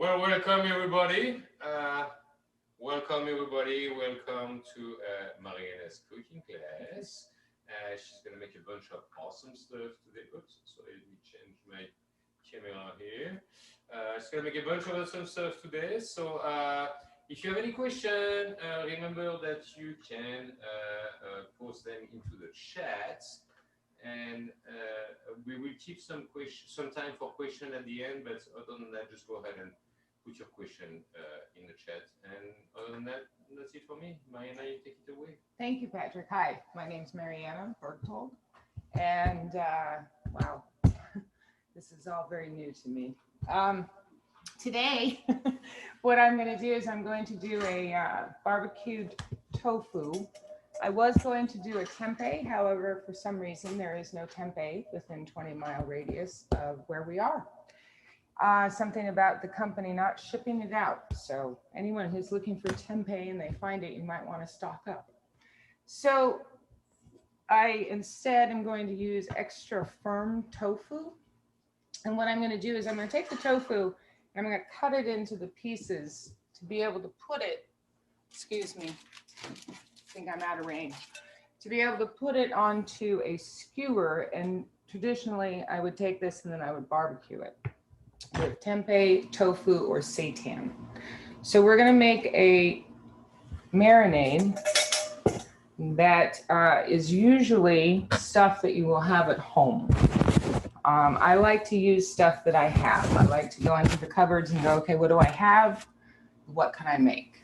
Well, welcome everybody. Welcome to Mariana's cooking class. She's gonna make a bunch of awesome stuff today. Oops, so let me change my camera here. She's gonna make a bunch of awesome stuff today. So if you have any question, remember that you can post them into the chat, and we will keep some time for question at the end. But other than that, just go ahead and put your question in the chat. And other than that, that's it for me. Mariana, you take it away. Thank you, Patrick. Hi, my name's Mariana Bergtold. And wow, this is all very new to me. Today, what I'm going to do is I'm going to do a barbecued tofu. I was going to do a tempeh, however, for some reason, there is no tempeh within 20-mile radius of where we are. Something about the company not shipping it out. So anyone who's looking for tempeh and they find it, you might want to stock up. So I instead am going to use extra firm tofu. And what I'm going to do is I'm going to take the tofu and I'm going to cut it into the pieces to be able to put it, excuse me, I think I'm out of range, to be able to put it onto a skewer. And traditionally I would take this and then I would barbecue it with tempeh, tofu, or seitan. So we're going to make a marinade that is usually stuff that you will have at home. I like to use stuff that I have. I like to go into the cupboards and go, okay, what do I have? What can I make?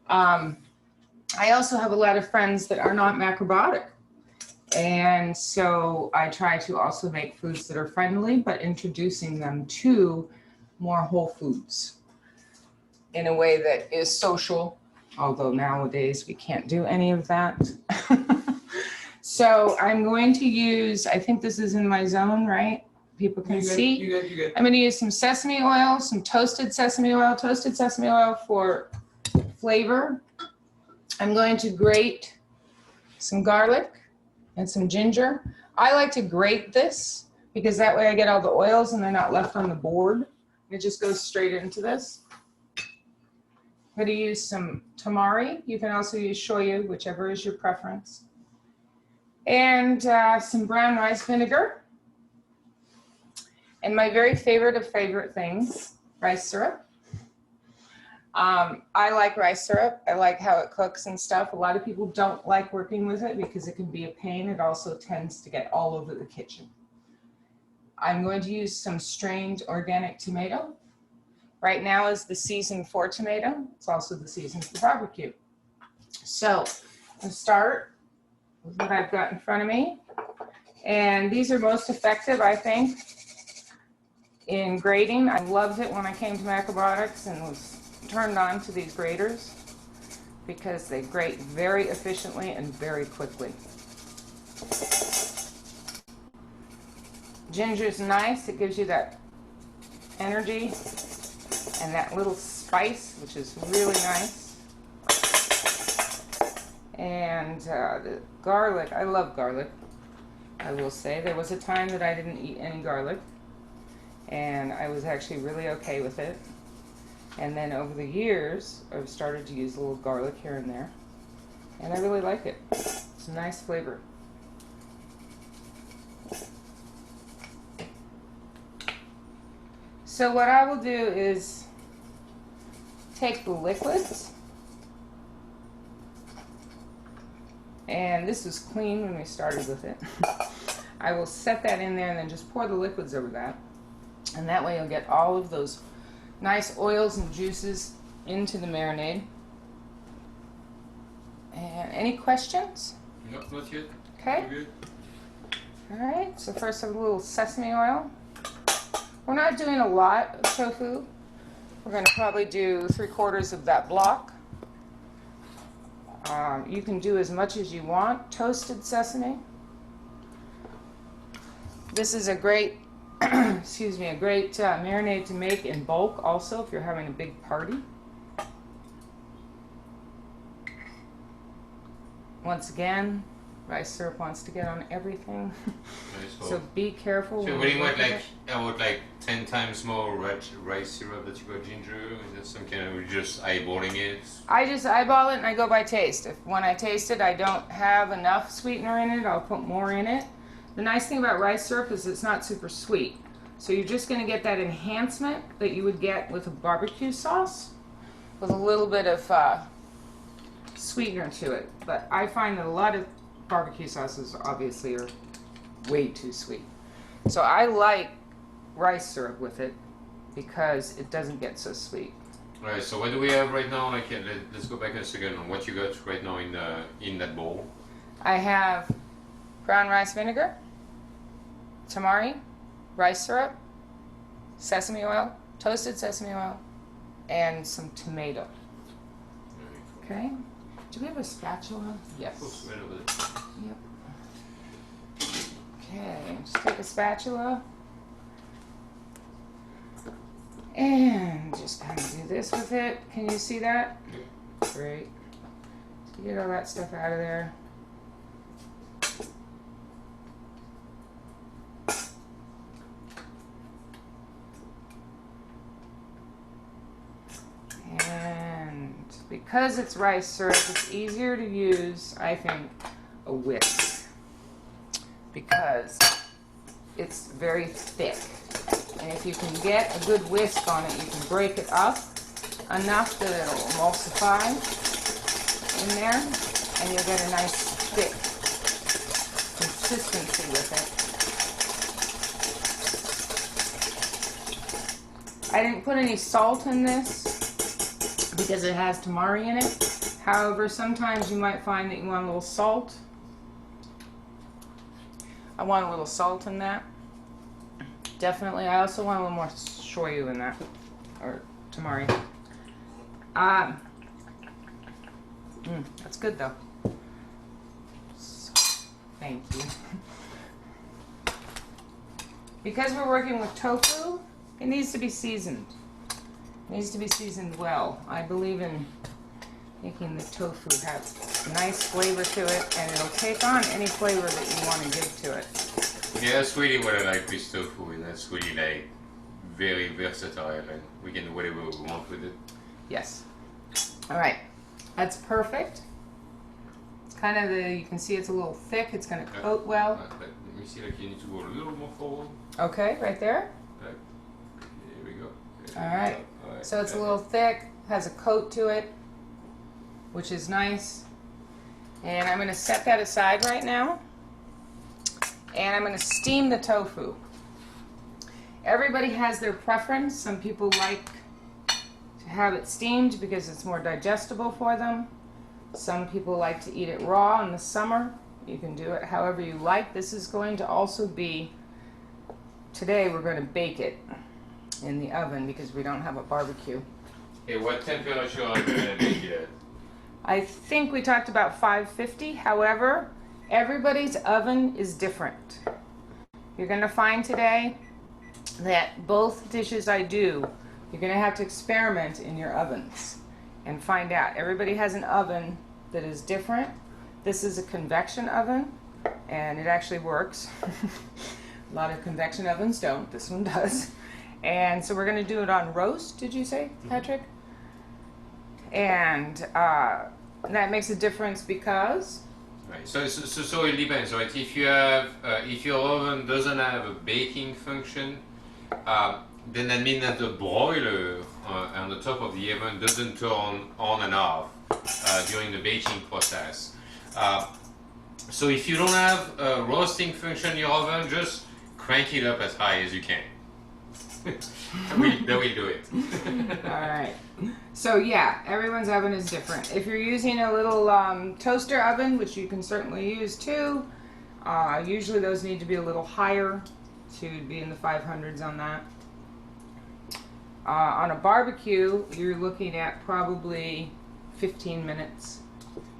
I also have a lot of friends that are not macrobiotic. And so I try to also make foods that are friendly, but introducing them to more whole foods in a way that is social, although nowadays we can't do any of that. So I'm going to use, I think this is in my zone, right? People can see. You good. I'm going to use some sesame oil, some toasted sesame oil for flavor. I'm going to grate some garlic and some ginger. I like to grate this because that way I get all the oils and they're not left on the board. It just goes straight into this. I'm going to use some tamari. You can also use shoyu, whichever is your preference. And some brown rice vinegar. And my very favorite of favorite things, rice syrup. I like rice syrup. I like how it cooks and stuff. A lot of people don't like working with it because it can be a pain. It also tends to get all over the kitchen. I'm going to use some strained organic tomato. Right now is the season for tomato. It's also the season for barbecue. So I'll start with what I've got in front of me. And these are most effective, I think, in grating. I loved it when I came to macrobiotics and was turned on to these graters because they grate very efficiently and very quickly. Ginger is nice. It gives you that energy and that little spice, which is really nice. And the garlic, I love garlic. I will say there was a time that I didn't eat any garlic and I was actually really okay with it. And then over the years, I've started to use a little garlic here and there. And I really like it. It's a nice flavor. So what I will do is take the liquids. And this was clean when we started with it. I will set that in there and then just pour the liquids over that. And that way you'll get all of those nice oils and juices into the marinade. And any questions? No, not yet. Okay. Good. All right, so first a little sesame oil. We're not doing a lot of tofu. We're going to probably do 3/4 of that block. You can do as much as you want. Toasted sesame. This is a great excuse me, a great marinade to make in bulk also if you're having a big party. Once again, rice syrup wants to get on everything. So be careful. So what do you want, like 10 times more rice syrup that you got ginger? Is that some kind of, you're just eyeballing it? I just eyeball it and I go by taste. If when I taste it I don't have enough sweetener in it, I'll put more in it. The nice thing about rice syrup is it's not super sweet. So you're just going to get that enhancement that you would get with a barbecue sauce with a little bit of sweetener to it. But I find that a lot of barbecue sauces obviously are way too sweet. So I like rice syrup with it because it doesn't get so sweet. All right, so what do we have right now? Like, let's go back a second on what you got right now in that bowl. I have brown rice vinegar, tamari, rice syrup, sesame oil, toasted sesame oil, and some tomato. Okay. Do we have a spatula? Yes. Right over there. Yep. Okay, just take a spatula and just kind of do this with it. Can you see that? Great. So get all that stuff out of there. And because it's rice syrup, it's easier to use, I think, a whisk because it's very thick. And if you can get a good whisk on it, you can break it up enough that it'll emulsify in there, and you'll get a nice thick consistency with it. I didn't put any salt in this because it has tamari in it. However, sometimes you might find that you want a little salt. I want a little salt in that. Definitely. I also want a little more shoyu in that, or tamari. That's good though. So, thank you. Because we're working with tofu, it needs to be seasoned. It needs to be seasoned well. I believe in making the tofu have a nice flavor to it, and it'll take on any flavor that you want to give to it. Yeah, that's really what I like with tofu, and that's really like very versatile, and we can do whatever we want with it. Yes. All right. That's perfect. It's kind of you can see it's a little thick. It's going to coat well. But let me see, like you need to go a little more forward. Okay, right there. Right. Here we go. All right. So it's a little thick, has a coat to it, which is nice. And I'm going to set that aside right now. And I'm going to steam the tofu. Everybody has their preference. Some people like to have it steamed because it's more digestible for them. Some people like to eat it raw in the summer. You can do it however you like. This is going to also be, today we're going to bake it in the oven because we don't have a barbecue. Hey, what temperature are you going to bake it at? I think we talked about 550. However, everybody's oven is different. You're going to find today that both dishes I do, you're going to have to experiment in your ovens and find out. Everybody has an oven that is different. This is a convection oven, and it actually works. A lot of convection ovens don't. This one does. And so we're going to do it on roast, did you say, Patrick? And that makes a difference because... Right. So it depends, right? If you have, if your oven doesn't have a baking function, then that means that the broiler on the top of the oven doesn't turn on and off during the baking process. So if you don't have a roasting function in your oven, just crank it up as high as you can. That will do it. All right. So yeah, everyone's oven is different. If you're using a little toaster oven, which you can certainly use too, usually those need to be a little higher to be in the 500s on that. On a barbecue, you're looking at probably 15 minutes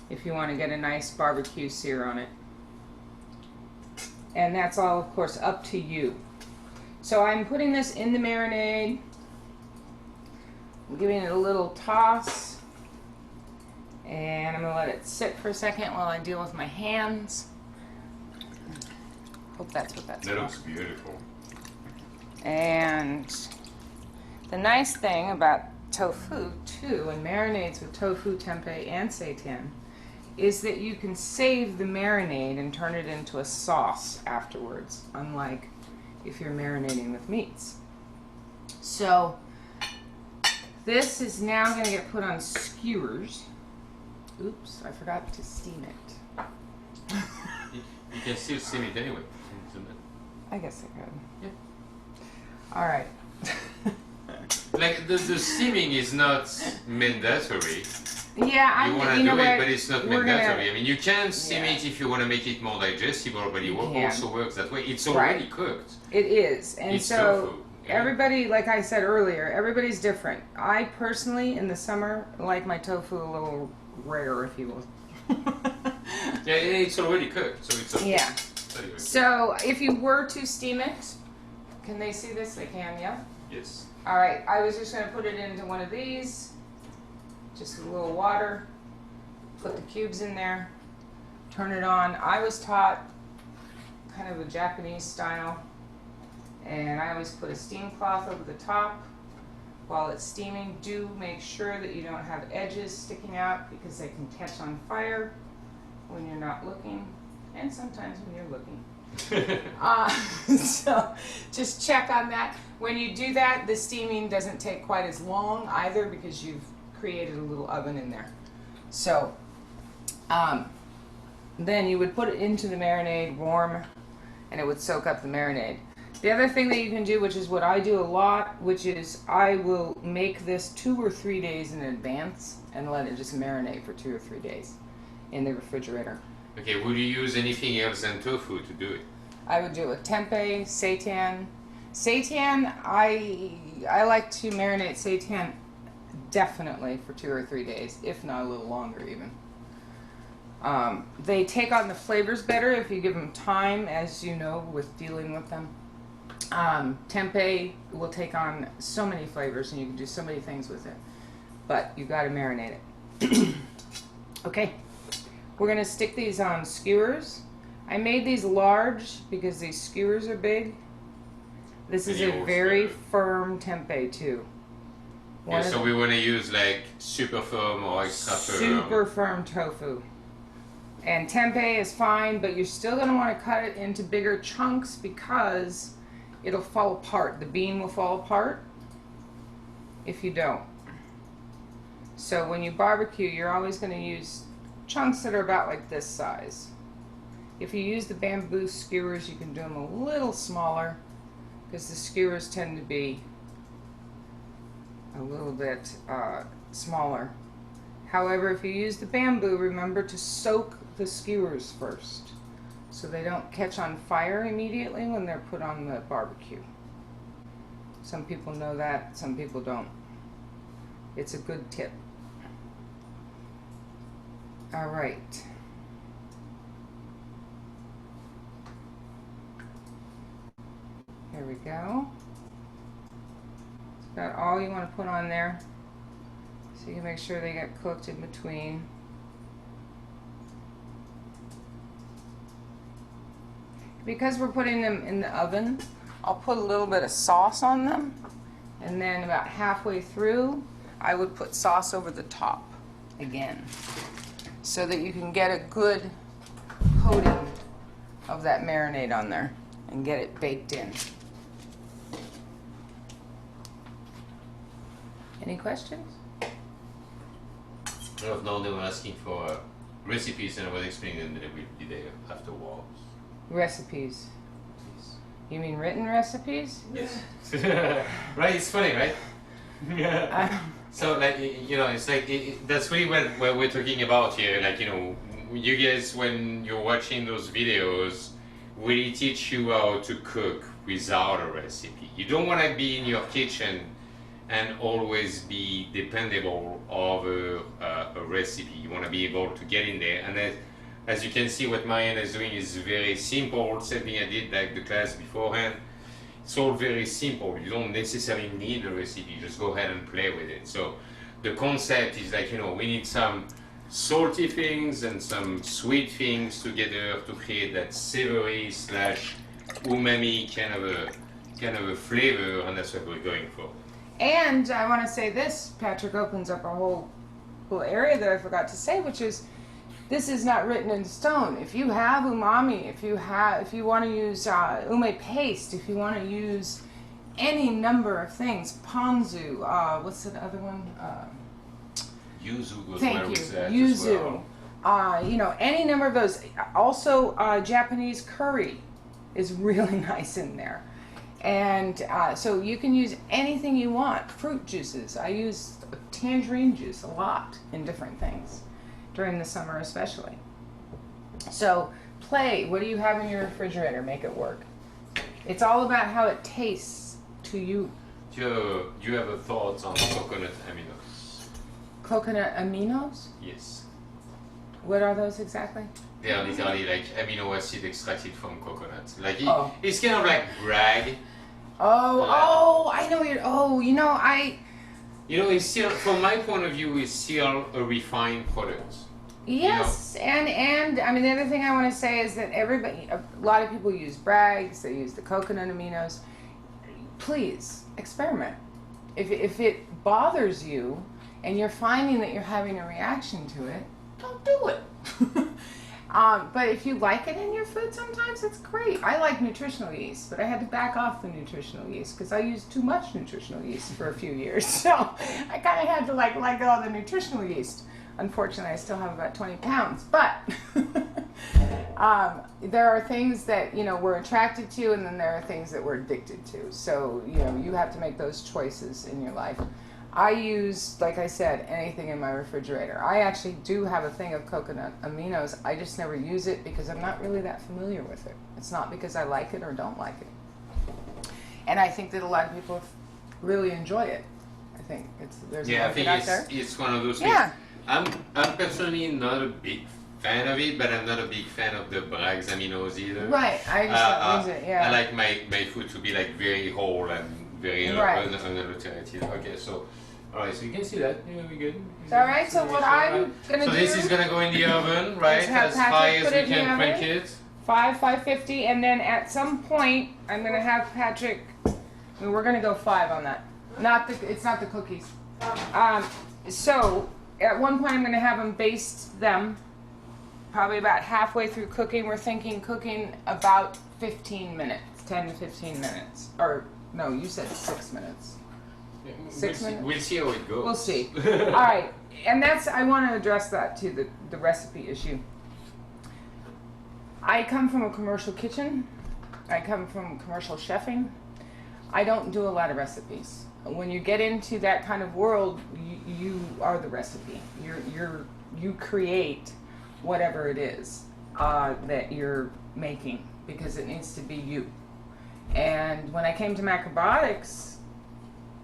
if you want to get a nice barbecue sear on it. And that's all, of course, up to you. So I'm putting this in the marinade. I'm giving it a little toss. And I'm going to let it sit for a second while I deal with my hands. Hope that's what that's That looks beautiful. And the nice thing about tofu too, and marinades with tofu, tempeh, and seitan, is that you can save the marinade and turn it into a sauce afterwards, unlike if you're marinating with meats. So this is now going to get put on skewers. Oops, I forgot to steam it. You can still steam it anyway. I guess I could. Yeah. All right. Like the steaming is not mandatory. Yeah, you want to do it, but it's not We're mandatory. I mean, you can steam it if you want to make it more digestible, but it also works that way. It's already cooked. It is, and it's so tofu. everybody, like I said earlier, everybody's different. I personally, in the summer, like my tofu a little rare, if you will. Yeah, it's already cooked, so it's okay. Yeah. So if you were to steam it, can they see this? They can, yeah? Yes. All right, I was just going to put it into one of these, just a little water, put the cubes in there, turn it on. I was taught kind of a Japanese style, and I always put a steam cloth over the top while it's steaming. Do make sure that you don't have edges sticking out because they can catch on fire when you're not looking, and sometimes when you're looking. So just check on that. When you do that, the steaming doesn't take quite as long either because you've created a little oven in there. So then you would put it into the marinade warm, and it would soak up the marinade. The other thing that you can do, which is what I do a lot, which is I will make this 2 or 3 days in advance and let it just marinate for 2 or 3 days in the refrigerator. Okay, would you use anything else than tofu to do it? I would do a tempeh, seitan. Seitan, I like to marinate seitan definitely for 2 or 3 days, if not a little longer even. They take on the flavors better if you give them time, as you know, with dealing with them. Tempeh will take on so many flavors and you can do so many things with it, but you got to marinate it. Okay, we're going to stick these on skewers. I made these large because these skewers are big. This is a very firm tempeh too. Yeah, so we want to use like super firm or extra firm. Super firm tofu. And tempeh is fine, but you're still going to want to cut it into bigger chunks because it'll fall apart. The bean will fall apart if you don't. So when you barbecue, you're always going to use chunks that are about like this size. If you use the bamboo skewers, you can do them a little smaller because the skewers tend to be a little bit smaller. However, if you use the bamboo, remember to soak the skewers first so they don't catch on fire immediately when they're put on the barbecue. Some people know that, some people don't. It's a good tip. All right. There we go. Is that all you want to put on there? So you can make sure they get cooked in between. Because we're putting them in the oven, I'll put a little bit of sauce on them, and then about halfway through, I would put sauce over the top again, so that you can get a good coating of that marinade on there and get it baked in. Any questions? No, they were asking for recipes, and I was explaining them that it will be there afterwards. Recipes. You mean written recipes? Yes. Right, it's funny, right? Yeah. So, like, you know, it's like, that's really what we're talking about here. Like, you know, you guys, when you're watching those videos, really teach you how to cook without a recipe. You don't want to be in your kitchen and always be dependable over a recipe. You want to be able to get in there. And as you can see, what Mariana is doing is very simple. Same thing I did like the class beforehand. It's all very simple. You don't necessarily need a recipe. Just go ahead and play with it. So the concept is like, you know, we need some salty things and some sweet things together to create that savory / umami kind of a kind of a flavor, and that's what we're going for. And I want to say this, Patrick opens up a whole area that I forgot to say, which is this is not written in stone. If you have umami, if you want to use ume paste, if you want to use any number of things, ponzu, what's the other one? Yuzu goes Thank well you, with that yuzu. as well. You know, any number of those. Also, Japanese curry is really nice in there. And so you can use anything you want. Fruit juices. I use tangerine juice a lot in different things during the summer especially. So play. What do you have in your refrigerator? Make it work. It's all about how it tastes to you. Do you have a thoughts on coconut aminos? Coconut aminos? Yes. What are those exactly? They are literally like amino acid extracted from coconut. Like it's kind of like brag. I know It's still, from my point of view, it's still a refined product. Yes, and I mean the other thing I want to say is that a lot of people use Bragg's, they use the coconut aminos. Please experiment. If it bothers you and you're finding that you're having a reaction to it, don't do it. But if you like it in your food, sometimes it's great. I like nutritional yeast, but I had to back off the nutritional yeast because I used too much nutritional yeast for a few years. So I kind of had to let go of the nutritional yeast. Unfortunately, I still have about 20 pounds, but there are things that, we're attracted to, and then there are things that we're addicted to. So, you have to make those choices in your life. I use, like I said, anything in my refrigerator. I actually do have a thing of coconut aminos. I just never use it because I'm not really that familiar with it. It's not because I like it or don't like it. And I think that a lot of people really enjoy it. I think there's a market out there. It's one of those things. Yeah. I'm personally not a big fan of it, but I'm not a big fan of the Bragg's aminos either. Right, I just don't use it, yeah. I like my food to be like very whole and very unadulterated. Okay, so, alright, so you can see that. Yeah, we're good. All right, so what I'm going to do... So this is going to go in the oven, right? As high as we can crank it. 550, and then at some point, I'm going to have Patrick... we're going to go 5 on that. It's not the cookies. So, at one point I'm going to have him baste them. Probably about halfway through cooking. We're thinking cooking about 15 minutes. 10 to 15 minutes. Or, no, you said 6 minutes. 6 minutes? We'll see how it goes. We'll see. All right. And I want to address that too, the recipe issue. I come from a commercial kitchen. I come from commercial chefing. I don't do a lot of recipes. When you get into that kind of world, you are the recipe. You create whatever it is that you're making because it needs to be you. And when I came to macrobiotics,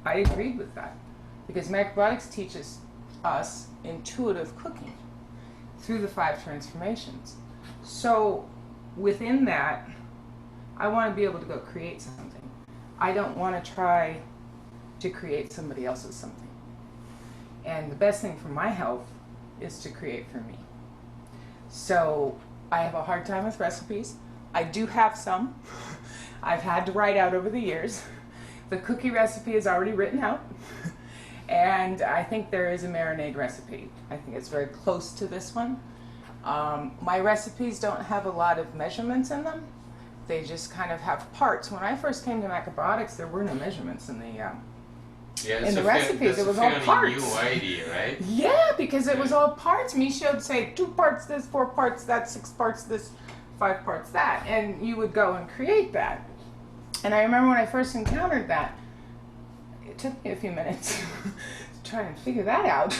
I agreed with that because macrobiotics teaches us intuitive cooking through the 5 transformations. So within that, I want to be able to go create something. I don't want to try to create somebody else's something. And the best thing for my health is to create for me. So I have a hard time with recipes. I do have some. I've had to write out over the years. The cookie recipe is already written out. And I think there is a marinade recipe. I think it's very close to this one. My recipes don't have a lot of measurements in them. They just kind of have parts. When I first came to macrobiotics, there were no measurements in the recipes. It was all parts. That's a new idea, right? Yeah, because it was all parts. Misha would say 2 parts this, 4 parts that, 6 parts this, 5 parts that, and you would go and create that. And I remember when I first encountered that, it took me a few minutes to try and figure that out.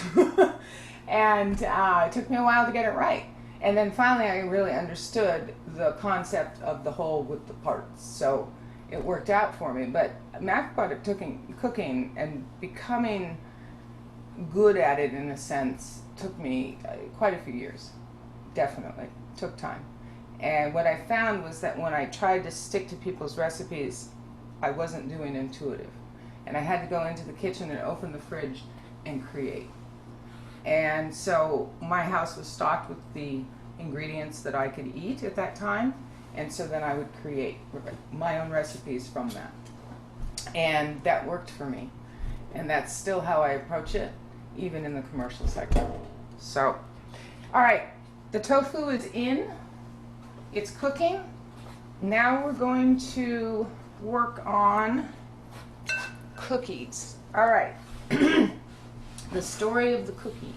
And it took me a while to get it right. And then finally I really understood the concept of the whole with the parts. So it worked out for me. But macrobiotic cooking and becoming good at it in a sense took me quite a few years. Definitely. Took time. And what I found was that when I tried to stick to people's recipes, I wasn't doing intuitive. And I had to go into the kitchen and open the fridge and create. And so my house was stocked with the ingredients that I could eat at that time. And so then I would create my own recipes from that. And that worked for me. And that's still how I approach it, even in the commercial sector. So, all right, the tofu is in, it's cooking. Now we're going to work on cookies. All right, the story of the cookie.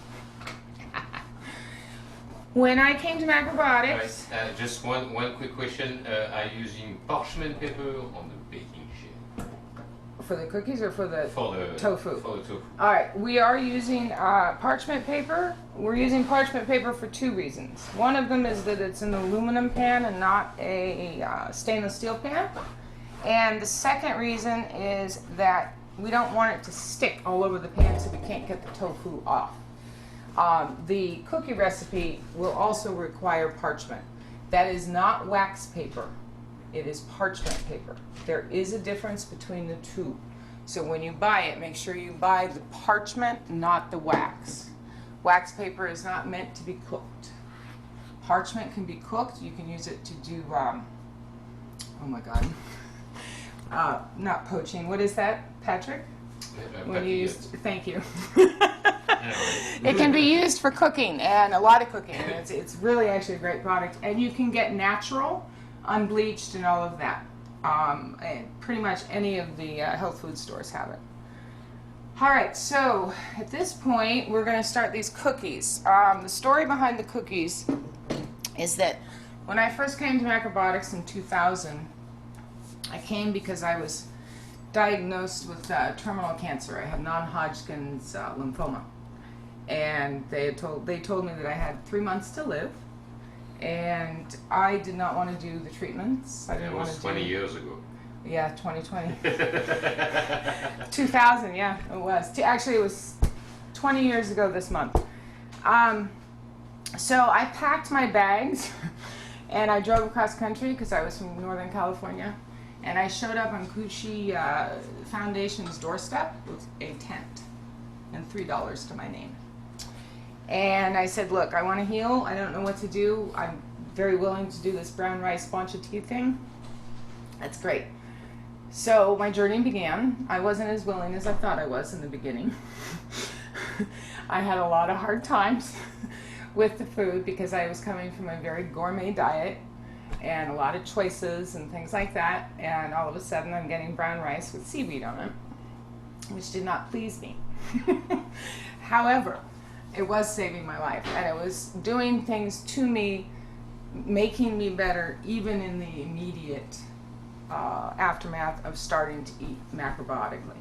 When I came to macrobiotics... Just one quick question. Are you using parchment paper on the baking sheet? For the cookies or for the tofu? For the tofu. All right, we are using parchment paper. We're using parchment paper for two reasons. One of them is that it's an aluminum pan and not a stainless steel pan. And the second reason is that we don't want it to stick all over the pan so we can't get the tofu off. The cookie recipe will also require parchment. That is not wax paper. It is parchment paper. There is a difference between the two. So when you buy it, make sure you buy the parchment, not the wax. Wax paper is not meant to be cooked. Parchment can be cooked. You can use it to do, oh my God, not poaching. What is that, Patrick? When you use, thank you. It can be used for cooking, and a lot of cooking. And it's really actually a great product, and you can get natural, unbleached, and all of that. And pretty much any of the health food stores have it. All right, so at this point, we're going to start these cookies. The story behind the cookies is that when I first came to macrobiotics in 2000, I came because I was diagnosed with terminal cancer. I had non-Hodgkin's lymphoma, and they told me that I had 3 months to live, and I did not want to do the treatments. It was 20 years ago. Yeah, 2020. 2000, yeah, it was. Actually, it was 20 years ago this month. So I packed my bags, and I drove across country because I was from Northern California. And I showed up on Kushi Foundation's doorstep with a tent and $3 to my name. And I said, look, I want to heal. I don't know what to do. I'm very willing to do this brown rice sponge tea thing. That's great. So my journey began. I wasn't as willing as I thought I was in the beginning. I had a lot of hard times with the food because I was coming from a very gourmet diet and a lot of choices and things like that, and all of a sudden I'm getting brown rice with seaweed on it, which did not please me. However, it was saving my life, and it was doing things to me, making me better, even in the immediate aftermath of starting to eat macrobiotically.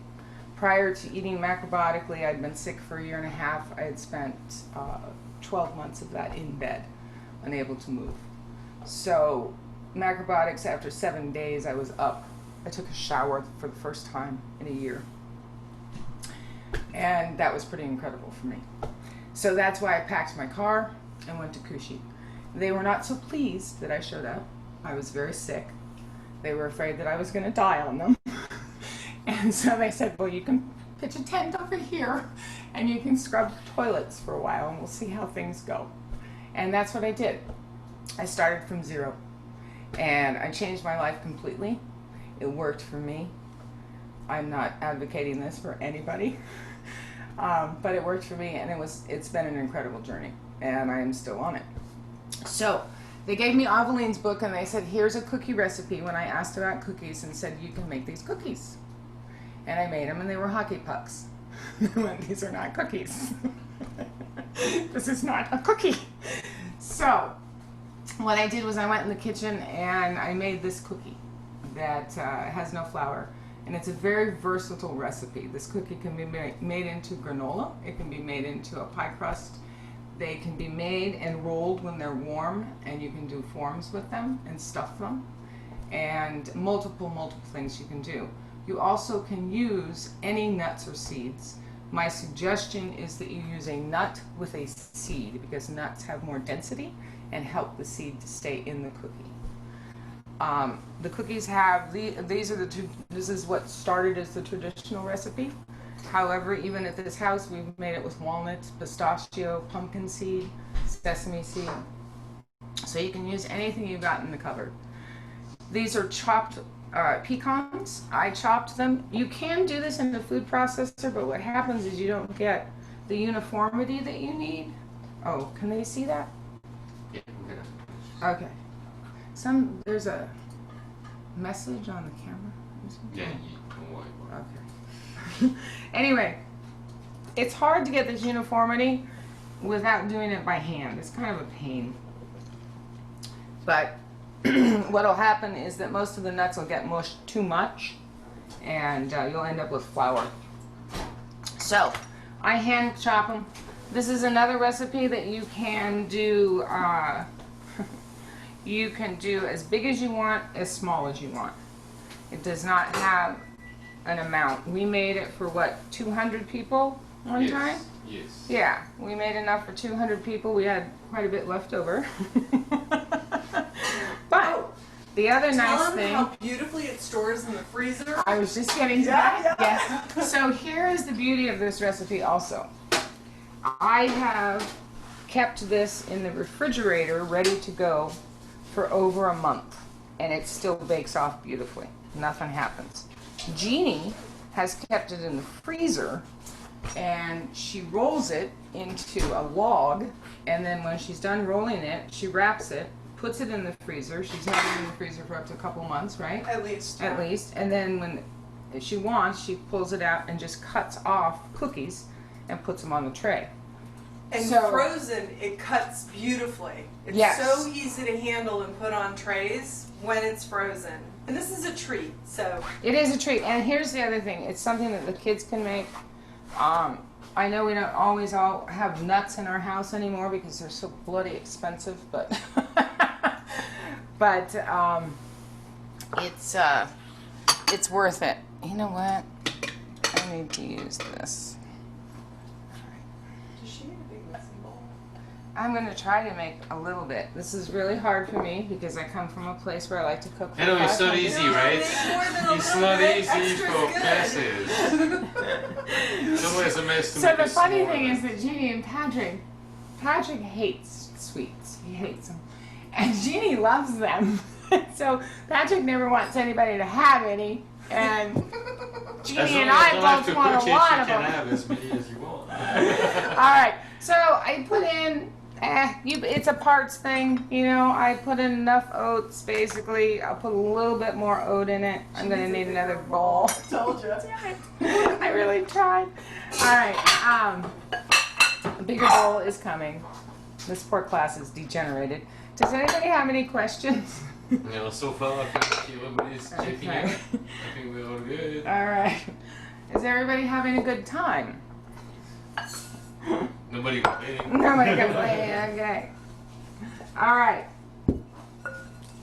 Prior to eating macrobiotically, I'd been sick for 1.5 years. I had spent 12 months of that in bed, unable to move. So macrobiotics, after 7 days, I was up. I took a shower for the first time in 1 year. And that was pretty incredible for me. So that's why I packed my car and went to Kushi. They were not so pleased that I showed up. I was very sick. They were afraid that I was going to die on them. And so they said, well, you can pitch a tent over here and you can scrub toilets for a while and we'll see how things go. And that's what I did. I started from zero, and I changed my life completely. It worked for me. I'm not advocating this for anybody, but it worked for me, and it's been an incredible journey, and I am still on it. So they gave me Aveline's book, and they said, here's a cookie recipe when I asked about cookies, and said, you can make these cookies. And I made them, and they were hockey pucks. These are not cookies. This is not a cookie. So what I did was I went in the kitchen and I made this cookie that has no flour, and it's a very versatile recipe. This cookie can be made into granola. It can be made into a pie crust. They can be made and rolled when they're warm, and you can do forms with them and stuff them, and multiple things you can do. You also can use any nuts or seeds. My suggestion is that you use a nut with a seed, because nuts have more density and help the seed to stay in the cookie. The cookies have, this is what started as the traditional recipe. However, even at this house, we've made it with walnuts, pistachio, pumpkin seed, sesame seed. So you can use anything you've got in the cupboard. These are chopped pecans. I chopped them. You can do this in the food processor, but what happens is you don't get the uniformity that you need. Oh, can they see that? Yeah, Okay. There's a message on the camera. yeah, don't worry about Okay. Anyway, it's hard to get this uniformity without doing it by hand. It's kind of a pain. But what'll happen is that most of the nuts will get mushed too much, and you'll end up with flour. So I hand chop them. This is another recipe that you can do. You can do as big as you want, as small as you want. It does not have an amount. We made it for what, 200 people one time? Yes. Yeah, we made enough for 200 people. We had quite a bit left over. But the other nice thing. How beautifully it stores in the freezer. I was just getting to that. Yeah. Yes. So here is the beauty of this recipe also. I have kept this in the refrigerator ready to go for over a month, and it still bakes off beautifully. Nothing happens. Jeannie has kept it in the freezer, and she rolls it into a log, and then when she's done rolling it, she wraps it, puts it in the freezer. She's had it in the freezer for up to a couple months, right? At least. At least. And then when she wants, she pulls it out and just cuts off cookies and puts them on the tray. And So- frozen, it cuts beautifully. It's Yes. so easy to handle and put on trays when it's frozen. And this is a treat, so. It is a treat. And here's the other thing. It's something that the kids can make. I know we don't always all have nuts in our house anymore because they're so bloody expensive, but but it's worth it. You know what? I need to use this. Does she need a big messy bowl? I'm going to try to make a little bit. This is really hard for me because I come from a place where I like to cook for I know, it's not 500. easy, right? It's not easy for classes. It's always a mess to So make the a funny small thing one. is that Jeannie and Patrick hates sweets. He hates them. And Jeannie loves them. So Patrick never wants anybody to have any. And Jeannie As long and as I you don't have both to want cook a it, lot you of can them. have as many as you want. Alright, so I put in, it's a parts thing, you know, I put in enough oats basically. I'll put a little bit more oat in it. I'm going to need another bowl. Told you. I really tried. Alright, a bigger bowl is coming. This poor class is degenerated. Does anybody have any questions? No, so far I think everybody's checking Okay. out. I think we're all good. Alright. Is everybody having a good time? Nobody complaining. Nobody complaining, okay. Alright.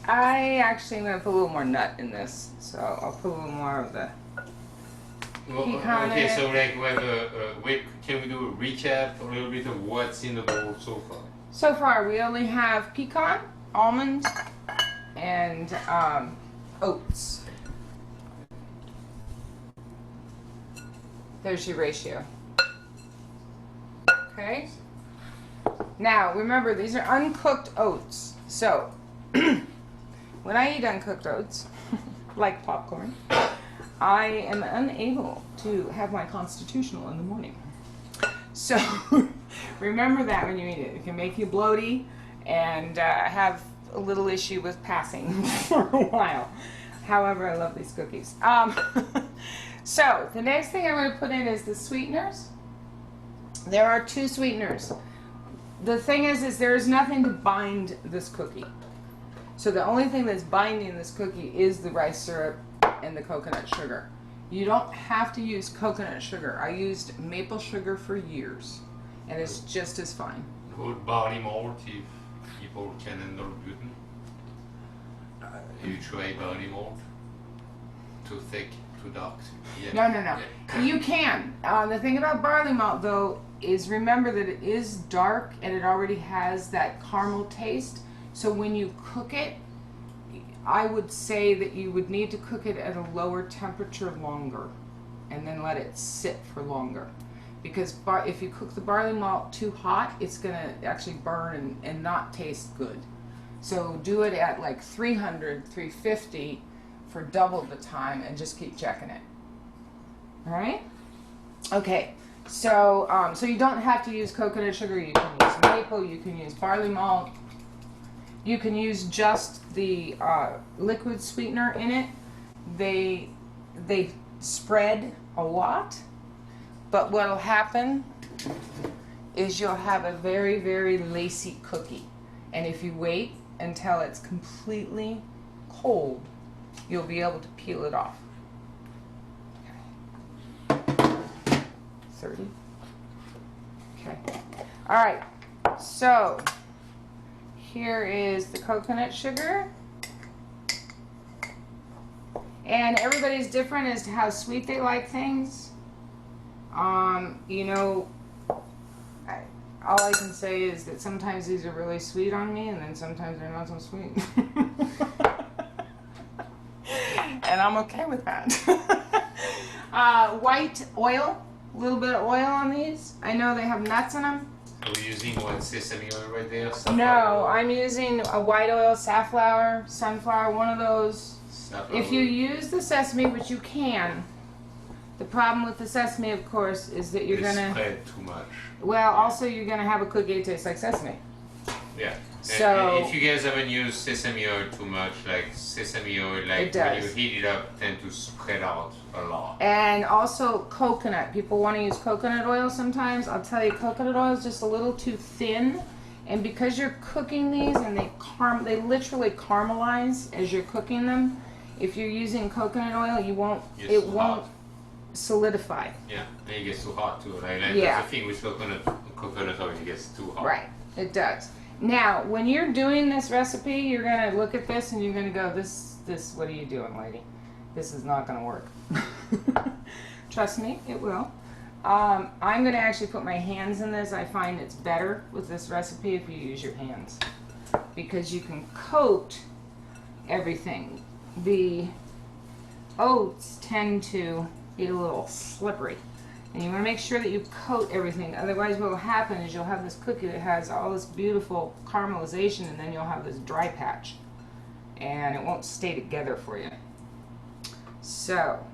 I actually am going to put a little more nut in this. So I'll put a little more of the... Well, Pecan okay, in so like we have wait, can we do a recap a little bit of what's in the bowl so far? So far, we only have pecan, almond, and oats. There's your ratio. Okay? Now, remember, these are uncooked oats. So, when I eat uncooked oats, like popcorn, I am unable to have my constitutional in the morning. So, remember that when you eat it. It can make you bloaty and have a little issue with passing for a while. However, I love these cookies. So, the next thing I'm going to put in is the sweeteners. There are 2 sweeteners. The thing is there's nothing to bind this cookie. So the only thing that's binding this cookie is the rice syrup and the coconut sugar. You don't have to use coconut sugar. I used maple sugar for years, and it's just as fine. Would barley malt if people can handle gluten? You try barley malt? Too thick, too dark? Yeah. No. Yeah. You can. The thing about barley malt, though, is remember that it is dark and it already has that caramel taste. So when you cook it, I would say that you would need to cook it at a lower temperature longer and then let it sit for longer. Because if you cook the barley malt too hot, it's going to actually burn and not taste good. So do it at like 300, 350 for double the time and just keep checking it. All right? Okay. So, so you don't have to use coconut sugar. You can use maple. You can use barley malt. You can use just the liquid sweetener in it. They spread a lot, but what'll happen is you'll have a very, very lacy cookie. And if you wait until it's completely cold, you'll be able to peel it off. 30. Okay. All right. So here is the coconut sugar. And everybody's different as to how sweet they like things. You know, all I can say is that sometimes these are really sweet on me, and then sometimes they're not so sweet. And I'm okay with that. White oil, a little bit of oil on these. I know they have nuts in them. Are we using one sesame oil right there? No, I'm using a white oil, safflower, sunflower, one of those. If you use the sesame, which you can, the problem with the sesame, of course, is that you're gonna spread too much. Well, also you're gonna have a cookie that tastes like sesame. Yeah. So and if you guys haven't used sesame oil too much, like sesame oil, like when you heat it up, tend to spread out a lot. And also coconut. People want to use coconut oil sometimes. I'll tell you, coconut oil is just a little too thin. And because you're cooking these and they literally caramelize as you're cooking them. If you're using coconut oil, it won't solidify. Yeah, and it gets too hot too. Like that's the thing with coconut oil, it gets too hot. Right, it does. Now, when you're doing this recipe, you're gonna look at this and you're gonna go, this, what are you doing, lady? This is not gonna work. Trust me, it will. I'm gonna actually put my hands in this. I find it's better with this recipe if you use your hands, because you can coat everything. The oats tend to get a little slippery, and you want to make sure that you coat everything. Otherwise, what will happen is you'll have this cookie that has all this beautiful caramelization, and then you'll have this dry patch, and it won't stay together for you. So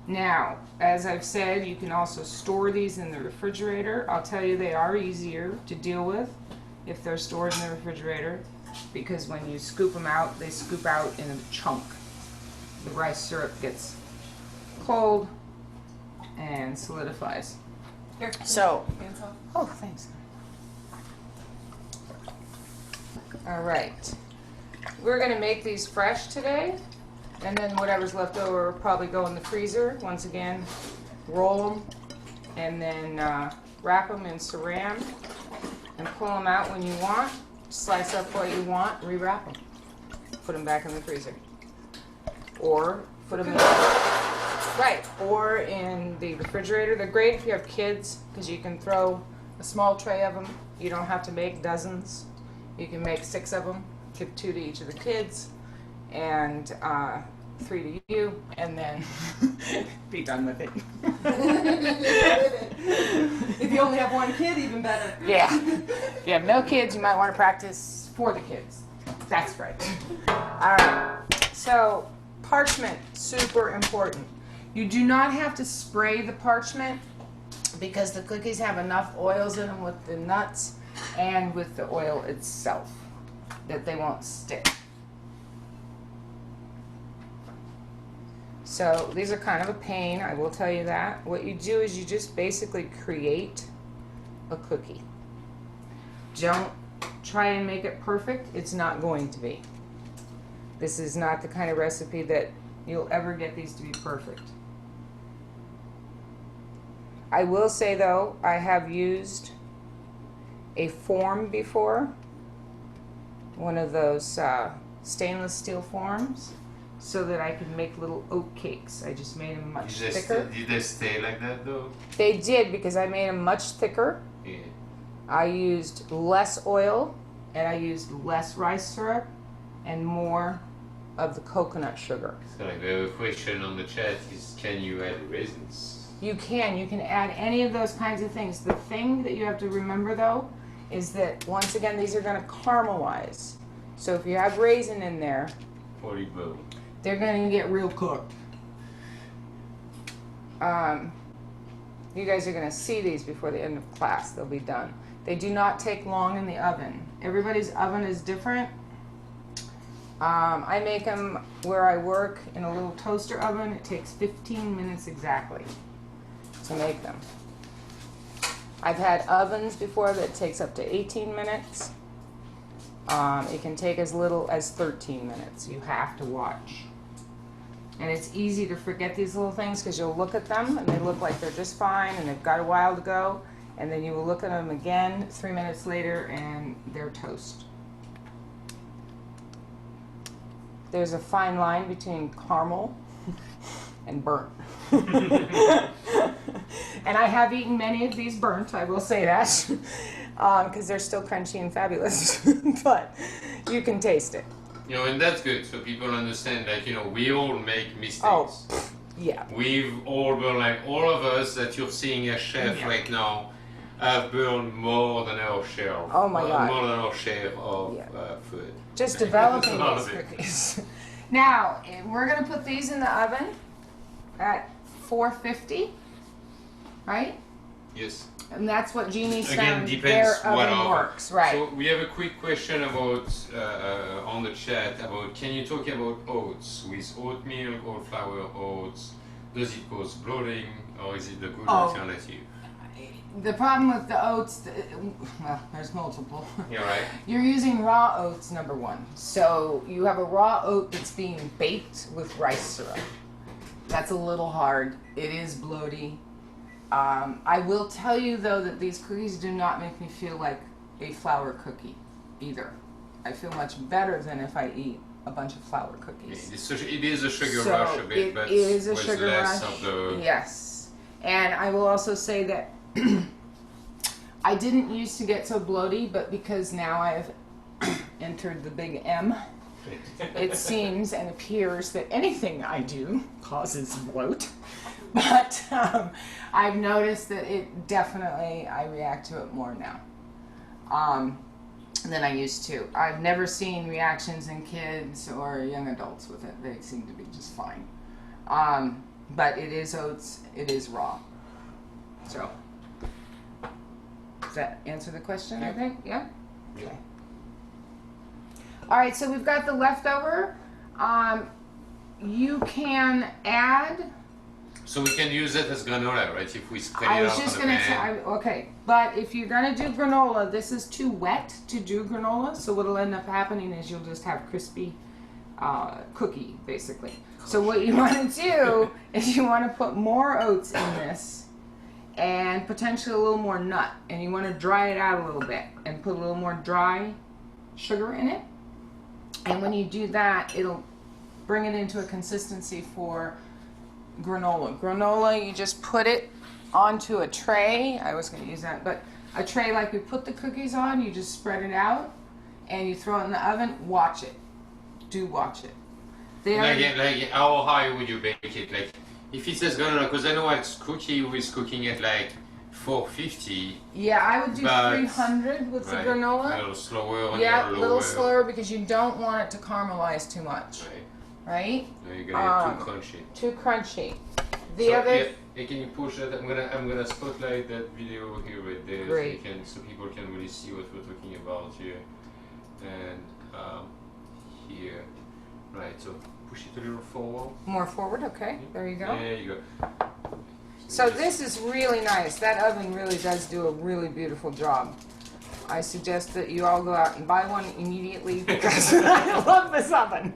now, as I've said, you can also store these in the refrigerator. I'll tell you, they are easier to deal with if they're stored in the refrigerator, because when you scoop them out, they scoop out in a chunk. The rice syrup gets cold and solidifies. Here, So, hands off. oh, thanks. All right. We're going to make these fresh today, and then whatever's left over will probably go in the freezer. Once again, roll them, and then wrap them in saran, and pull them out when you want. Slice up what you want, rewrap them. Put them back in the freezer. Or put them in the refrigerator. They're great if you have kids, because you can throw a small tray of them. You don't have to make dozens. You can make 6 of them, give 2 to each of the kids, and 3 to you, and then be done with it. If you only have one kid, even better. Yeah. If you have no kids, you might want to practice for the kids. That's right. All right. So, parchment, super important. You do not have to spray the parchment, because the cookies have enough oils in them with the nuts and with the oil itself that they won't stick. So these are kind of a pain, I will tell you that. What you do is you just basically create a cookie. Don't try and make it perfect. It's not going to be. This is not the kind of recipe that you'll ever get these to be perfect. I will say though, I have used a form before, one of those stainless steel forms, so that I could make little oat cakes. I just made them much thicker. Did they stay like that though? They did, because I made them much thicker. Yeah. I used less oil, and I used less rice syrup, and more of the coconut sugar. So like the question on the chat is, can you add raisins? You can add any of those kinds of things. The thing that you have to remember though is that, once again, these are going to caramelize. So if you have raisin in there, Olive oil. they're going to get real cooked. You guys are going to see these before the end of class. They'll be done. They do not take long in the oven. Everybody's oven is different. I make them where I work in a little toaster oven. It takes 15 minutes exactly to make them. I've had ovens before that takes up to 18 minutes. It can take as little as 13 minutes. You have to watch. And it's easy to forget these little things because you'll look at them and they look like they're just fine and they've got a while to go. And then you will look at them again 3 minutes later and they're toast. There's a fine line between caramel and burnt. And I have eaten many of these burnt, I will say that, because they're still crunchy and fabulous. But you can taste it. You know, and that's good, so people understand that, you know, we all make mistakes. Oh, yeah. We've all burned, like all of us that you're seeing as chef right now, have burned more than our share. Oh my God. More than our share of food. Just developing these cookies. Now, we're going to put these in the oven at 450, right? Yes. And that's what Jeannie's Again, found depends their what oven oven. works, right? So we have a quick question about on the chat about, can you talk about oats with oatmeal or flour oats? Does it cause bloating or is it the good alternative? The problem with the oats, well, there's multiple. Yeah, right. You're using raw oats, number one. So you have a raw oat that's being baked with rice syrup. That's a little hard. It is bloaty. I will tell you though that these cookies do not make me feel like a flour cookie either. I feel much better than if I eat a bunch of flour cookies. It is a sugar rush a bit, but it is a with sugar less rush. of the... Yes. And I will also say that I didn't used to get so bloaty, but because now I've entered the big M, it seems and appears that anything I do causes bloat. But I've noticed that it definitely, I react to it more now than I used to. I've never seen reactions in kids or young adults with it. They seem to be just fine. But it is oats, it is raw. So, does that answer the question, I think? Yeah? Okay. All right, so we've got the leftover. You can add... So we can use it as granola, right? If we spread I it was out just on the going to pan. say, okay, but if you're going to do granola, this is too wet to do granola, so what'll end up happening is you'll just have crispy cookie, basically. So what you want to do is you want to put more oats in this and potentially a little more nut, and you want to dry it out a little bit and put a little more dry sugar in it. And when you do that, it'll bring it into a consistency for granola. Granola, you just put it onto a tray. I was going to use that, but a tray like we put the cookies on, you just spread it out and you throw it in the oven. Watch it. Do watch it. Like how high would you bake it? Like if it says granola, because I know it's cookie who is cooking at like 450. Yeah, I would do 300 with the granola. A little slower. Yeah, a little slower because you don't want it to caramelize too much. Right? No, you're gonna get too crunchy. Too crunchy. Yeah, can you push that? I'm gonna spotlight that video here right there. Great. So people can really see what we're talking about here. And here. Right, so push it a little forward. More forward, okay. There you go. There you go. So this is really nice. That oven really does do a really beautiful job. I suggest that you all go out and buy one immediately because I love this oven.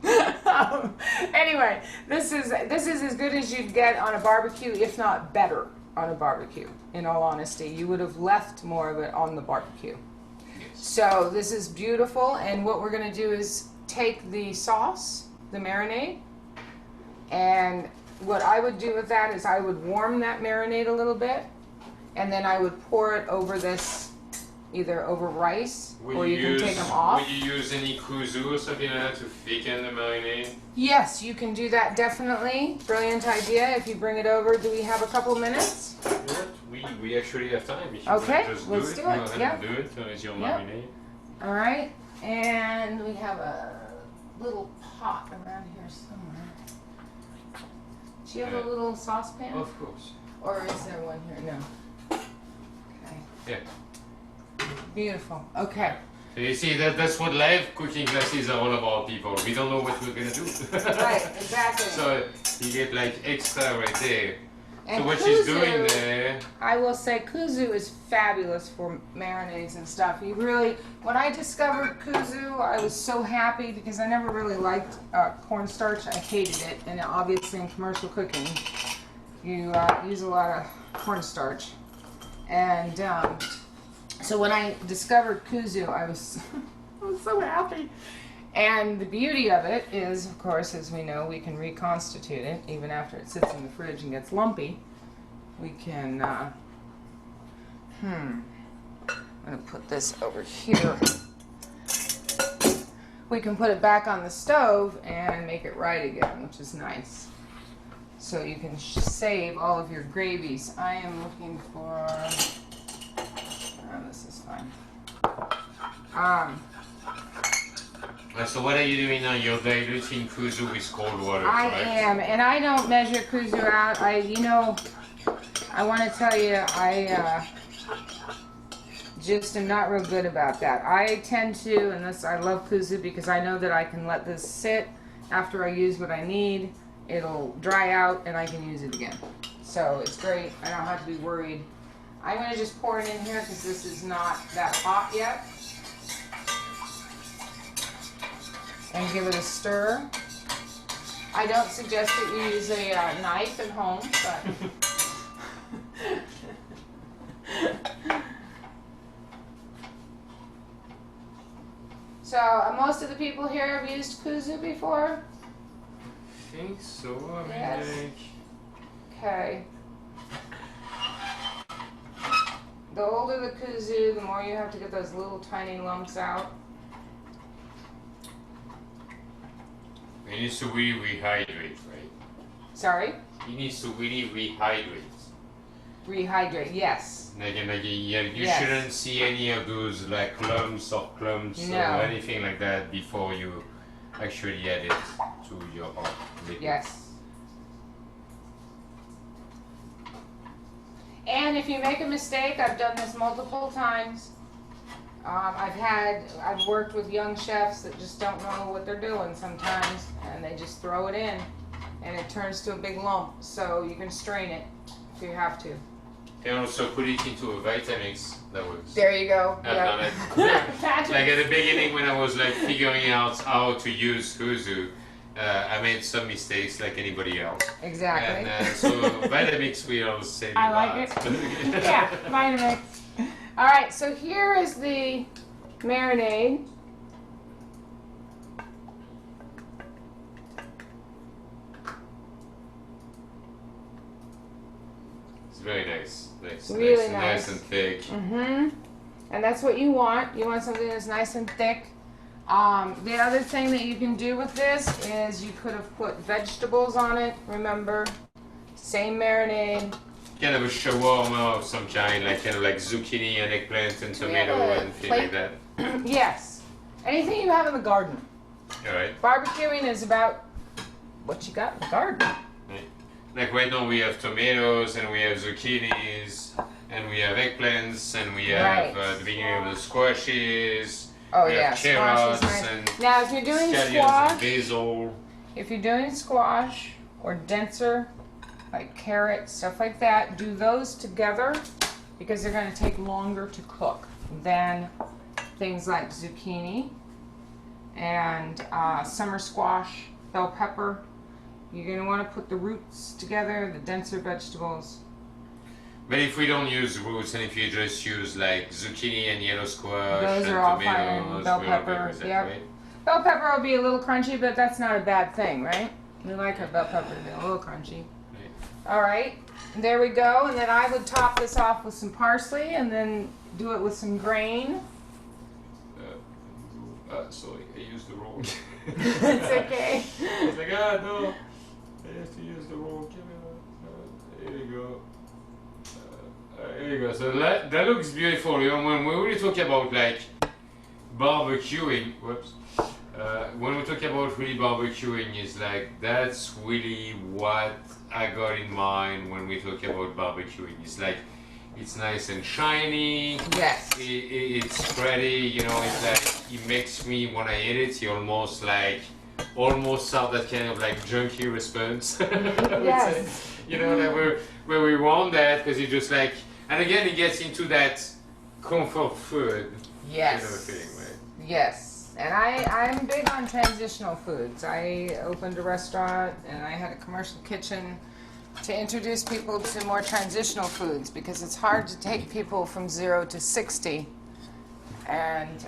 Anyway, this is as good as you'd get on a barbecue, if not better on a barbecue. In all honesty, you would have left more of it on the barbecue. So this is beautiful, and what we're going to do is take the sauce, the marinade, and what I would do with that is I would warm that marinade a little bit, and then I would pour it over this, either over rice, or you can take them off. Would you use any kuzu or something like that to thicken the marinade? Yes, you can do that, definitely. Brilliant idea. If you bring it over, do we have a couple minutes? Yeah, we actually have time. If you okay, just let's do it. Go ahead and do it as your marinade. All right. And we have a little pot around here somewhere. Do you have a little saucepan? Of course. Or is there one here? No. Okay. Yeah. Beautiful. Okay. So you see, that's what live cooking classes are all about, people. We don't know what we're gonna do. Right, exactly. So you get like extra right there. And so what kuzu, she's doing there, I will say kuzu is fabulous for marinades and stuff. You really, when I discovered kuzu, I was so happy because I never really liked cornstarch. I hated it, and obviously in commercial cooking, you use a lot of cornstarch. And so when I discovered kuzu, I was so happy. And the beauty of it is, of course, as we know, we can reconstitute it even after it sits in the fridge and gets lumpy. We can, I'm going to put this over here. We can put it back on the stove and make it right again, which is nice. So you can save all of your gravies. I am looking for, this is fine. So what are you doing now? You're diluting kuzu with cold water, I right? am, and I don't measure kuzu out. I want to tell you, I just am not real good about that. I tend to, I love kuzu because I know that I can let this sit after I use what I need. It'll dry out and I can use it again. So it's great. I don't have to be worried. I'm going to just pour it in here because this is not that hot yet. And give it a stir. I don't suggest that you use a knife at home, but so most of the people here have used kuzu before? I think so. I mean, Yes. Okay. The older the kuzu, the more you have to get those little tiny lumps out. It needs to really rehydrate, right? Sorry? It needs to really rehydrate. Rehydrate, yes. You shouldn't see any of those like lumps or clumps No. or anything like that before you actually add it to your liquid. Yes. And if you make a mistake, I've done this multiple times. I've worked with young chefs that just don't know what they're doing sometimes, and they just throw it in, and it turns to a big lump. So you can strain it if you have to. And also put it into a Vitamix. That works. There you go. I've Yep. done it. Like at the beginning when I was like figuring out how to use kuzu, I made some mistakes like anybody else. Exactly. And so Vitamix will save you I like it. Yeah, Vitamix. All right, so here is the marinade. It's very nice. Nice, Really nice nice. and thick. Mm-hmm. And that's what you want. You want something that's nice and thick. The other thing that you can do with this is you could have put vegetables on it. Remember, same marinade. Kind of a shawarma of some kind, like kind of like zucchini and eggplant and tomato and things like that. Yes. Anything you have in the garden. All right. Barbecuing is about what you got in the garden. Like right now we have tomatoes and we have zucchinis and we have eggplants and we have Right. the beginning of the squashes. Oh we yeah, have squash is carrots nice. and Now, if you're doing scallions and squash, basil. if you're doing squash or denser, like carrot, stuff like that, do those together because they're going to take longer to cook than things like zucchini and summer squash, bell pepper. You're going to want to put the roots together, the denser vegetables. But if we don't use roots and if you just use like zucchini and yellow squash Those and are all fine, tomatoes, bell we're pepper, okay with that, yep. right? Bell pepper will be a little crunchy, but that's not a bad thing, right? We like our bell pepper to be a little crunchy. All right, there we go. And then I would top this off with some parsley and then do it with some grain. Sorry, I used the wrong. It's okay. It's like, no, I have to use the wrong camera. Here you go. Here you go. So that looks beautiful. You know, when we really talk about like barbecuing, when we talk about really barbecuing, is like that's really what I got in mind when we talk about barbecuing. It's like it's nice and shiny. Yes. It's pretty, you know. It's like it makes me when I eat it, you almost have that kind of like junkie response. Yes. You know, like where we want that because you just like, and again, it gets into that comfort food. Yes. Kind of feeling, right? Yes. And I'm big on transitional foods. I opened a restaurant and I had a commercial kitchen to introduce people to more transitional foods because it's hard to take people from 0 to 60 and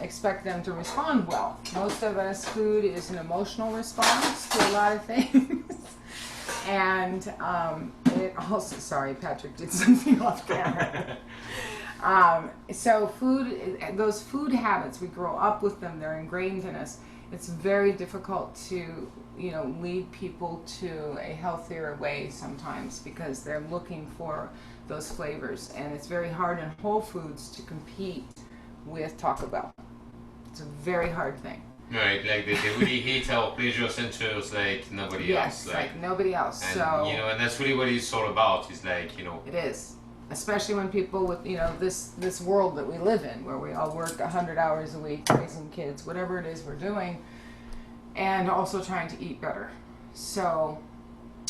expect them to respond well. Most of us, food is an emotional response to a lot of things. And it also, sorry, Patrick did something off camera. So food, those food habits, we grow up with them, they're ingrained in us. It's very difficult to, you know, lead people to a healthier way sometimes because they're looking for those flavors. And it's very hard in Whole Foods to compete with Taco Bell. It's a very hard thing. Right, like they really hit our pleasure centers like nobody else. Yes, like nobody else. And, So you know, and that's really what it's all about. Is like, you know. it is, especially when people with, you know, this world that we live in, where we all work 100 hours a week, raising kids, whatever it is we're doing, and also trying to eat better. So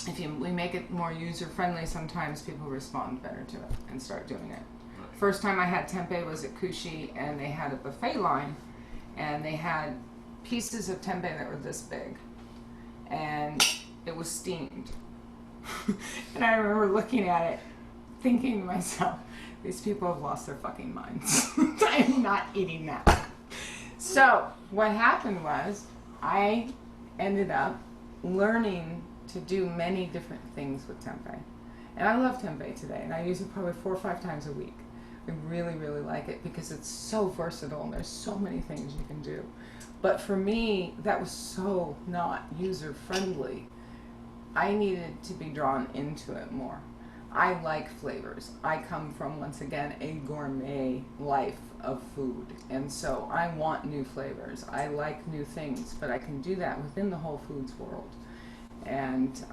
if we make it more user friendly, sometimes people respond better to it and start doing it. Right. First time I had tempeh was at Kushi, and they had a buffet line, and they had pieces of tempeh that were this big, and it was steamed. And I remember looking at it, thinking to myself, these people have lost their fucking minds. I am not eating that. So what happened was I ended up learning to do many different things with tempeh. And I love tempeh today, and I use it probably 4 or 5 times a week. I really, really like it because it's so versatile and there's so many things you can do. But for me, that was so not user-friendly. I needed to be drawn into it more. I like flavors. I come from, once again, a gourmet life of food. And so I want new flavors. I like new things, but I can do that within the Whole Foods world. And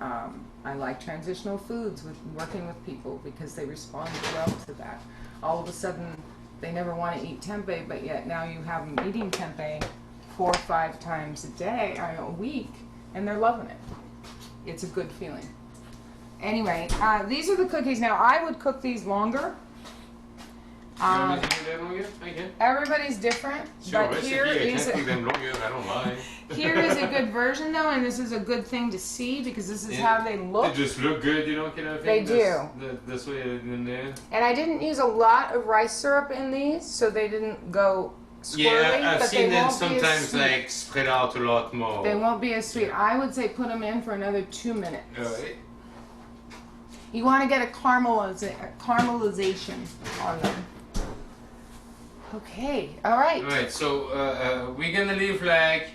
I like transitional foods, with working with people because they respond well to that. All of a sudden, they never want to eat tempeh, but yet now you have them eating tempeh 4 or 5 times a day, or a week, and they're loving it. It's a good feeling. Anyway, these are the cookies. Now, I would cook these longer. Everybody's different, Sure, but here is I don't mind. here is a good version, though, and this is a good thing to see because this is how they look. They just look good, you know, kind of They thing. do. That's what it is in there. And I didn't use a lot of rice syrup in these, so they didn't go swirly. Yeah, I've but seen they them won't be as sometimes sweet. like spread out a lot more. They won't be as sweet. I would say put them in for another 2 minutes. Alright. You want to get a caramelization on them. Okay, all right. Alright, so we're gonna leave like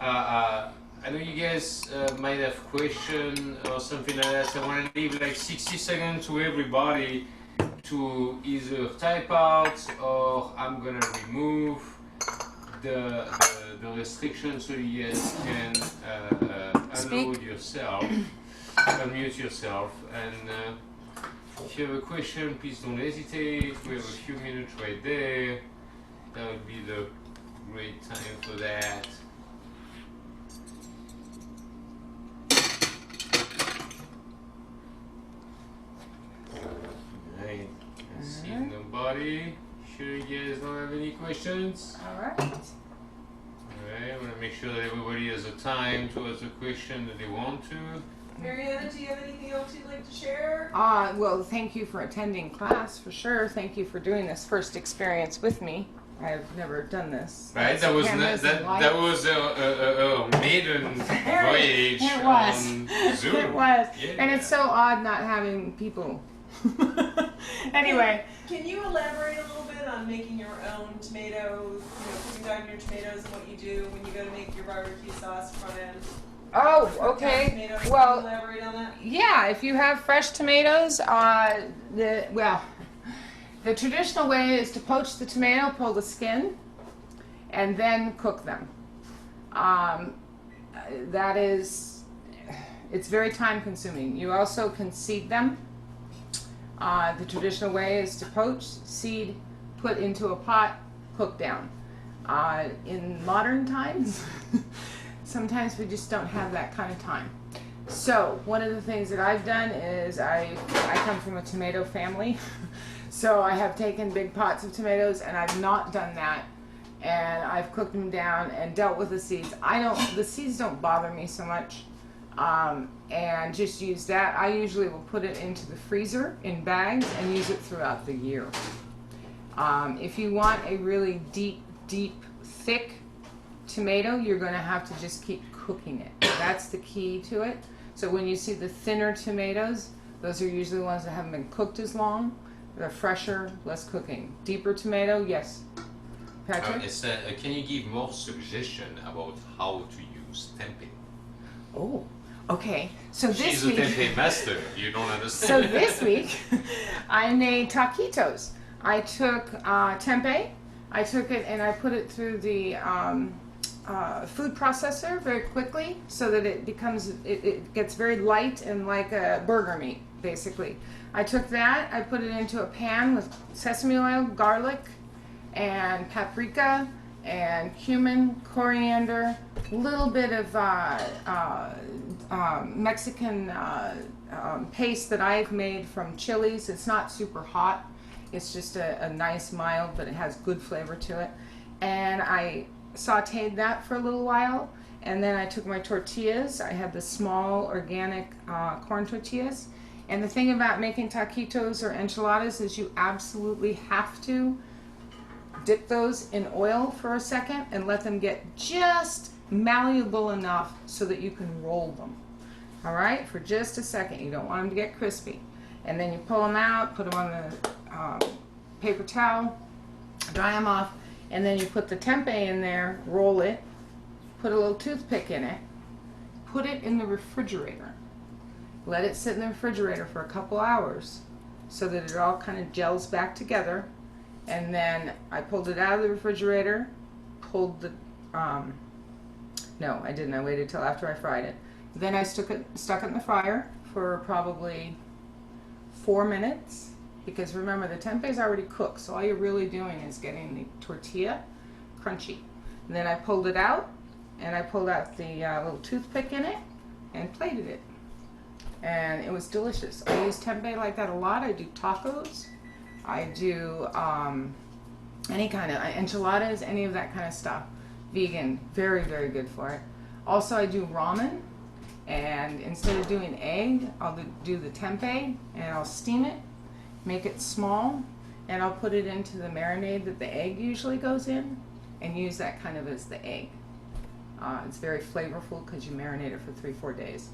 I know you guys might have question or something like that. So I want to leave like 60 seconds to everybody to either type out or I'm gonna remove the restrictions so you guys can unmute yourself, unmute yourself, and if you have a question, please don't hesitate. We have a few minutes right there. That would be the great time for that. Right. I see nobody. Sure you guys don't have any questions? Alright. Alright, I want to make sure that everybody has a time to ask a question that they want to. Mariana, do you have anything else you'd like to share? Well, thank you for attending class, for sure. Thank you for doing this first experience with me. I've never done this. Right, that was that was a maiden voyage It was. on Zoom. It was. Yeah. And it's so odd not having people. Anyway. Can you elaborate a little bit on making your own tomatoes, putting down your tomatoes and what you do when you go to make your barbecue sauce front end? Oh, okay. Tomatoes. Well, Can you elaborate on that? yeah, if you have fresh tomatoes, the traditional way is to poach the tomato, pull the skin, and then cook them. It's very time consuming. You also can seed them. The traditional way is to poach, seed, put into a pot, cook down. In modern times, sometimes we just don't have that kind of time. So one of the things that I've done is I come from a tomato family. So I have taken big pots of tomatoes and I've not done that. And I've cooked them down and dealt with the seeds. The seeds don't bother me so much. And just use that. I usually will put it into the freezer in bags and use it throughout the year. If you want a really deep, thick tomato, you're going to have to just keep cooking it. That's the key to it. So when you see the thinner tomatoes, those are usually the ones that haven't been cooked as long. They're fresher, less cooking. Deeper tomato, yes. Patrick? Can you give more suggestion about how to use tempeh? Oh, okay. So She's this week, a tempeh master. You don't understand. so this week, I made taquitos. I took tempeh. I took it and I put it through the food processor very quickly so that it gets very light and like a burger meat, basically. I took that, I put it into a pan with sesame oil, garlic, and paprika, and cumin, coriander, a little bit of Mexican paste that I've made from chilies. It's not super hot. It's just a nice mild, but it has good flavor to it. And I sauteed that for a little while, and then I took my tortillas. I had the small organic corn tortillas. And the thing about making taquitos or enchiladas is you absolutely have to dip those in oil for a second and let them get just malleable enough so that you can roll them. All right, for just a second. You don't want them to get crispy. And then you pull them out, put them on the paper towel, dry them off, and then you put the tempeh in there, roll it, put a little toothpick in it, put it in the refrigerator. Let it sit in the refrigerator for a couple hours so that it all kind of gels back together. And then I pulled it out of the refrigerator, pulled the, no, I didn't. I waited till after I fried it. Then I stuck it in the fryer for probably 4 minutes, because remember the tempeh is already cooked, so all you're really doing is getting the tortilla crunchy. And then I pulled it out, and I pulled out the little toothpick in it and plated it. And it was delicious. I use tempeh like that a lot. I do tacos. I do any kind of enchiladas, any of that kind of stuff. Vegan, very, very good for it. Also, I do ramen, and instead of doing egg, I'll do the tempeh, and I'll steam it, make it small, and I'll put it into the marinade that the egg usually goes in, and use that kind of as the egg. It's very flavorful because you marinate it for 3-4 days.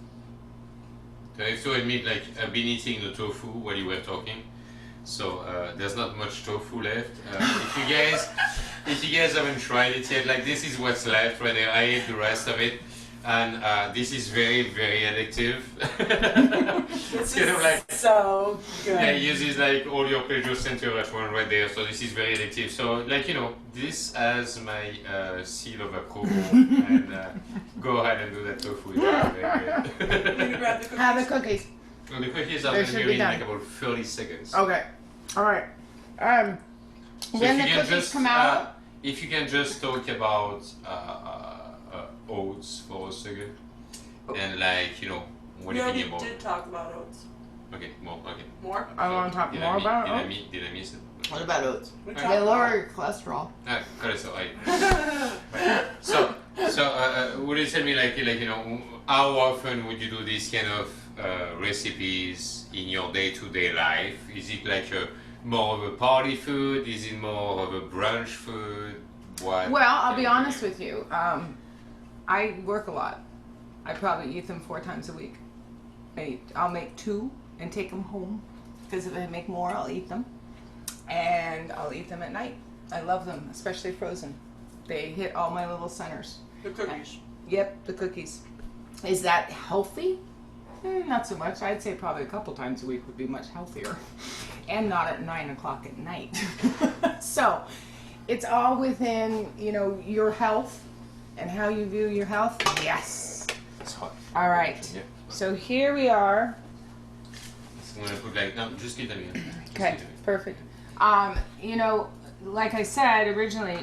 I have to admit, like, I've been eating the tofu while you were talking, so there's not much tofu left. If you guys haven't tried it yet, like, this is what's left right there. I ate the rest of it, and this is very, very addictive. This kind is of like, so good. yeah, it uses like all your pleasure center at one right there, so this is very addictive. So, like, you know, this has my seal of approval, and go ahead and do that tofu. It's very good. Can you grab the cookies? Have the cookies. Well, the cookies are They going to should be be ready in done. like about 30 seconds. Okay. All right. So When if the you can cookies just, come out, if you can just talk about oats for a second, and like, you know, what We do you already think about? did talk about oats. Okay, more. Okay. More? I want to talk more about oats. Did I miss it? What about oats? We They talked They about lower your cholesterol. Correct. So would you tell me, like, you know, how often would you do these kind of recipes in your day-to-day life? Is it like more of a party food? Is it more of a brunch food? What? Well, I'll be honest with you. I work a lot. I probably eat them 4 times a week. I'll make 2 and take them home, because if I make more, I'll eat them. And I'll eat them at night. I love them, especially frozen. They hit all my little centers. the cookies. Yep, the cookies. Is that healthy? Not so much. I'd say probably a couple times a week would be much healthier. And not at 9 o'clock at night. So, it's all within, you know, your health and how you view your health. Yes. It's hot. All right. Yeah. So here we are. So I'm gonna put like no, just keep them in. Okay, perfect. You know, like I said originally,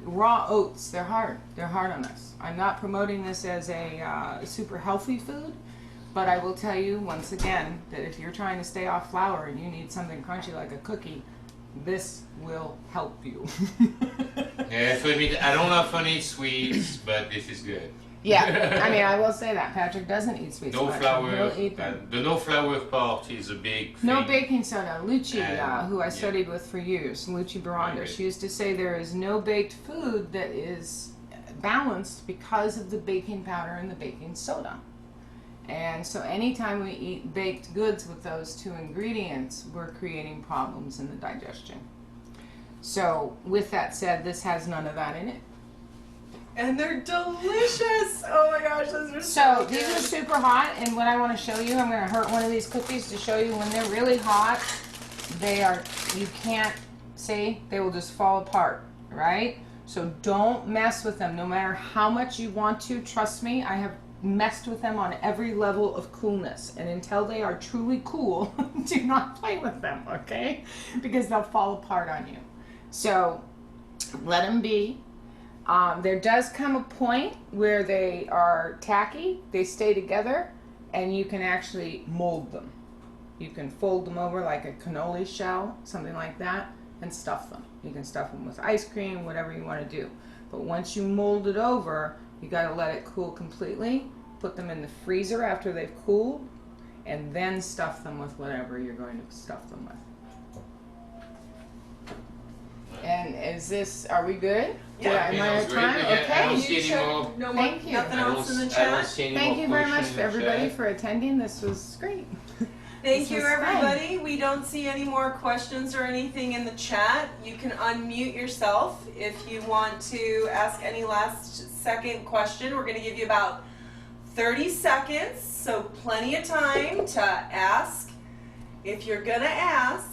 raw oats, they're hard. They're hard on us. I'm not promoting this as a super healthy food, but I will tell you once again that if you're trying to stay off flour and you need something crunchy like a cookie, this will help you. Yeah, so I mean, I don't often eat sweets, but this is good. Yeah, I mean, I will say that Patrick doesn't eat sweets. No much. flour. He'll eat them. The no flour part is a big thing. No baking soda. Lucci, who I yeah. studied with for years, Lucci Baranda, Right. she used to say there is no baked food that is balanced because of the baking powder and the baking soda. And so anytime we eat baked goods with those two ingredients, we're creating problems in the digestion. So with that said, this has none of that in it. And they're delicious. Oh my gosh, those are So so these are good. super hot, and what I want to show you, I'm going to hurt one of these cookies to show you when they're really hot, they are, you can't, see, they will just fall apart, right? So don't mess with them, no matter how much you want to. Trust me, I have messed with them on every level of coolness, and until they are truly cool, do not play with them, okay? Because they'll fall apart on you. So let them be. There does come a point where they are tacky, they stay together, and you can actually mold them. You can fold them over like a cannoli shell, something like that, and stuff them. You can stuff them with ice cream, whatever you want to do. But once you mold it over, you got to let it cool completely, put them in the freezer after they've cooled, and then stuff them with whatever you're going to stuff them with. And is this, are we good? Yeah, Am I that at was great. time? Yeah, I Okay. don't see You any check- more. No more, Thank you. nothing else in the I don't chat. see any Thank more you very much questions for in the everybody chat. for attending. This was great. Thank This you, was fun. everybody. We don't see any more questions or anything in the chat. You can unmute yourself if you want to ask any last second question. We're going to give you about 30 seconds, so plenty of time to ask if you're going to ask.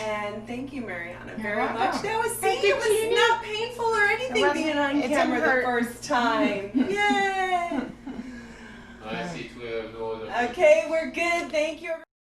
And thank you, Mariana, You're very welcome. much. That was, see, Thank it you, was Jeannie. not painful or anything wasn't. being on It didn't camera the hurt. first time. Yay! I see 12 no other. Okay, we're good. Thank you.